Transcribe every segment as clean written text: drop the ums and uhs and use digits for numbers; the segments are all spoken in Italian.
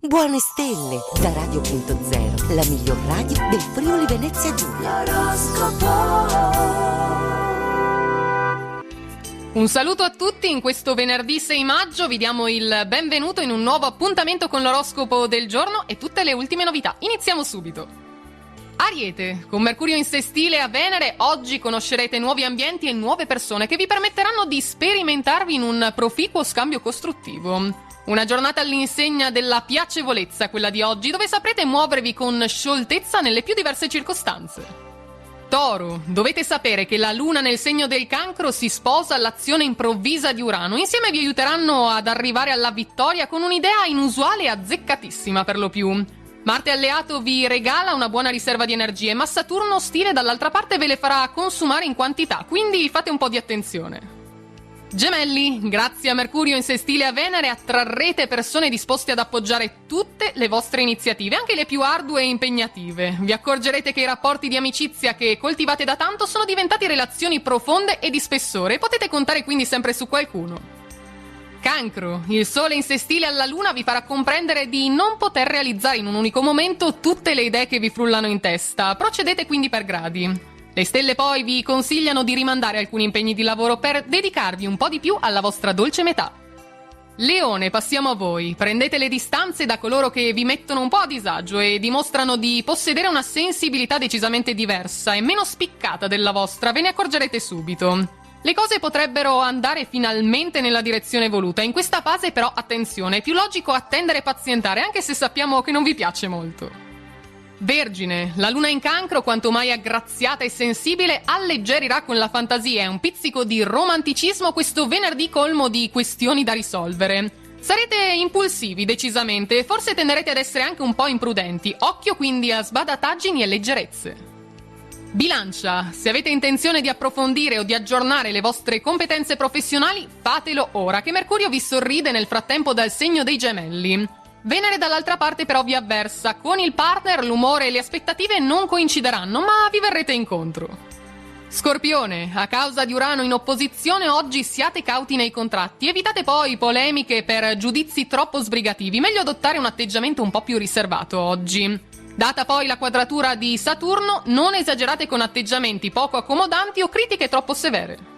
Buone stelle da Radio.0, la miglior radio del Friuli Venezia Giulia. Un saluto a tutti, in questo venerdì 6 maggio vi diamo il benvenuto in un nuovo appuntamento con l'oroscopo del giorno e tutte le ultime novità. Iniziamo subito. Ariete, con Mercurio in sestile a Venere, oggi conoscerete nuovi ambienti e nuove persone che vi permetteranno di sperimentarvi in un proficuo scambio costruttivo. Una giornata all'insegna della piacevolezza, quella di oggi, dove saprete muovervi con scioltezza nelle più diverse circostanze. Toro, dovete sapere che la luna nel segno del Cancro si sposa all'azione improvvisa di Urano. Insieme vi aiuteranno ad arrivare alla vittoria con un'idea inusuale e azzeccatissima per lo più. Marte alleato vi regala una buona riserva di energie, ma Saturno ostile dall'altra parte ve le farà consumare in quantità, quindi fate un po' di attenzione. Gemelli, grazie a Mercurio in sestile a Venere attrarrete persone disposte ad appoggiare tutte le vostre iniziative, anche le più ardue e impegnative. Vi accorgerete che i rapporti di amicizia che coltivate da tanto sono diventati relazioni profonde e di spessore e potete contare quindi sempre su qualcuno. Cancro, il sole in sestile alla luna vi farà comprendere di non poter realizzare in un unico momento tutte le idee che vi frullano in testa. Procedete quindi per gradi. Le stelle poi vi consigliano di rimandare alcuni impegni di lavoro per dedicarvi un po' di più alla vostra dolce metà. Leone, passiamo a voi. Prendete le distanze da coloro che vi mettono un po' a disagio e dimostrano di possedere una sensibilità decisamente diversa e meno spiccata della vostra, ve ne accorgerete subito. Le cose potrebbero andare finalmente nella direzione voluta. In questa fase però attenzione, è più logico attendere e pazientare, anche se sappiamo che non vi piace molto. Vergine, la luna in Cancro, quanto mai aggraziata e sensibile, alleggerirà con la fantasia e un pizzico di romanticismo questo venerdì colmo di questioni da risolvere. Sarete impulsivi decisamente e forse tenderete ad essere anche un po' imprudenti. Occhio quindi a sbadataggini e leggerezze. Bilancia, se avete intenzione di approfondire o di aggiornare le vostre competenze professionali, fatelo ora, che Mercurio vi sorride nel frattempo dal segno dei Gemelli. Venere dall'altra parte però vi avversa, con il partner l'umore e le aspettative non coincideranno, ma vi verrete incontro. Scorpione, a causa di Urano in opposizione oggi siate cauti nei contratti, evitate poi polemiche per giudizi troppo sbrigativi, meglio adottare un atteggiamento un po' più riservato oggi. Data poi la quadratura di Saturno, non esagerate con atteggiamenti poco accomodanti o critiche troppo severe.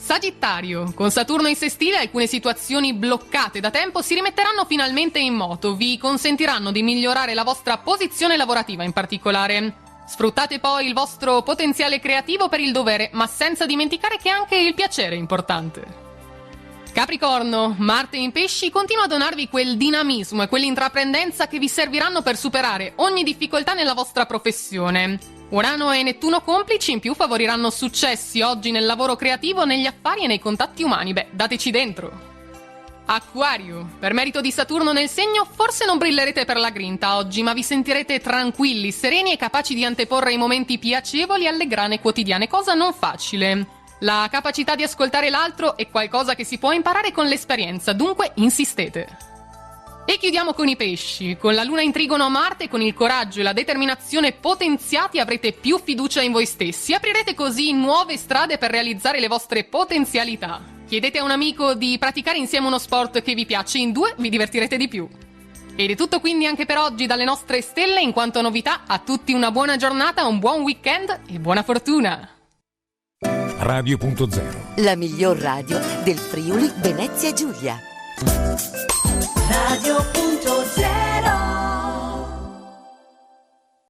Sagittario, con Saturno in sestile alcune situazioni bloccate da tempo si rimetteranno finalmente in moto, vi consentiranno di migliorare la vostra posizione lavorativa in particolare. Sfruttate poi il vostro potenziale creativo per il dovere, ma senza dimenticare che anche il piacere è importante. Capricorno, Marte in pesci continua a donarvi quel dinamismo e quell'intraprendenza che vi serviranno per superare ogni difficoltà nella vostra professione. Urano e Nettuno complici in più favoriranno successi oggi nel lavoro creativo, negli affari e nei contatti umani. Dateci dentro. Acquario, per merito di Saturno nel segno, forse non brillerete per la grinta oggi, ma vi sentirete tranquilli, sereni e capaci di anteporre i momenti piacevoli alle grane quotidiane, cosa non facile. La capacità di ascoltare l'altro è qualcosa che si può imparare con l'esperienza, dunque insistete. E chiudiamo con i pesci. Con la luna in trigono a Marte, con il coraggio e la determinazione potenziati avrete più fiducia in voi stessi. Aprirete così nuove strade per realizzare le vostre potenzialità. Chiedete a un amico di praticare insieme uno sport che vi piace, in due vi divertirete di più. Ed è tutto quindi anche per oggi dalle nostre stelle. In quanto a novità, a tutti una buona giornata, un buon weekend e buona fortuna. Radio.0, la miglior radio del Friuli Venezia Giulia. Radio.0